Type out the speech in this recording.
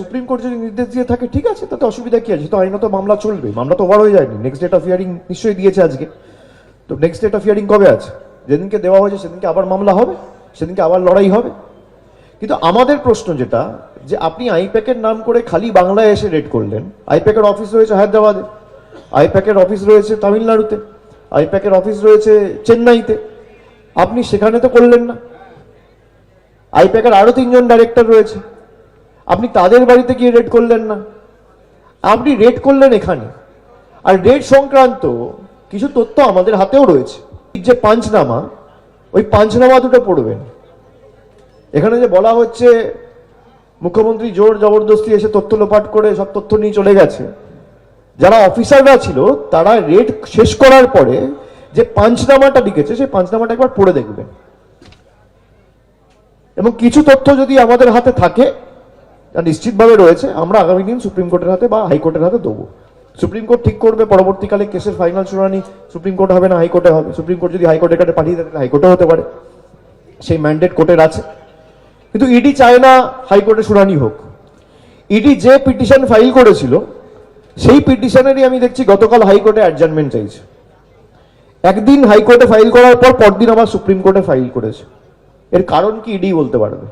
Supreme court যদি নির্দেশ দিয়ে থাকে ঠিক আছে, তাতে অসুবিধা কি আছে? তো আইনত মামলা চলবে, মামলা তো ওভার হয়ে যায়নি। নেক্সট ডেট অফ হিয়ারিং নিশ্চয়ই দিয়েছে আজকে, তো নেক্সট ডেট অফ হিয়ারিং কবে আছে? যেদিনকে দেওয়া হয়েছে সেদিনকে আবার মামলা হবে, সেদিনকে আবার লড়াই হবে। কিন্তু আমাদের প্রশ্ন যেটা, যে আপনি আইপ্যাকের নাম করে খালি বাংলায় এসে রেড করলেন। আইপ্যাকের অফিস রয়েছে হায়দ্রাবাদে, আইপ্যাকের অফিস রয়েছে তামিলনাড়ুতে, আইপ্যাকের অফিস রয়েছে চেন্নাইতে, আপনি সেখানে তো করলেন না। আইপ্যাকের আরো 3 জন ডাইরেক্টর রয়েছে, আপনি তাদের বাড়িতে গিয়ে রেড করলেন না, আপনি রেড করলেন এখানে। আর রেড সংক্রান্ত কিছু তথ্য আমাদের হাতেও রয়েছে। যে পাঞ্চনামা, ওই পাঞ্চনামা দুটো পড়বেন। এখানে যে বলা হচ্ছে মুখ্যমন্ত্রী জোর জবরদস্তি এসে তথ্য লোপাট করে সব তথ্য নিয়ে চলে গেছে, যারা অফিসাররা ছিল তারা রেড শেষ করার পরে যে পাঞ্চনামাটা লিখেছে সেই পাঞ্চনামাটা একবার পড়ে দেখবেন। এবং কিছু তথ্য যদি আমাদের হাতে থাকে, নিশ্চিতভাবে রয়েছে, আমরা আগামী দিন সুপ্রিম কোর্টের হাতে বা হাইকোর্টের হাতে দেবো। সুপ্রিম কোর্ট ঠিক করবে পরবর্তীকালে কেসের ফাইনাল শুনানি সুপ্রিম কোর্ট হবে না হাইকোর্টে হবে। সুপ্রিম কোর্ট যদি হাইকোর্টের কাছে পাঠিয়ে দেয় হাইকোর্টে হতে পারে, সেই ম্যান্ডেট কোর্টের আছে। কিন্তু ইডি চায় না হাইকোর্টে শুনানি হোক। ইডি যে পিটিশন ফাইল করেছিল সেই পিটিশনেরই আমি দেখছি গতকাল হাইকোর্টে অ্যাডজার্নমেন্ট চাইছে। একদিন হাইকোর্টে ফাইল করার পর পরদিন আবার সুপ্রিম কোর্টে ফাইল করেছে। এর কারণ কি ইডি বলতে পারবে।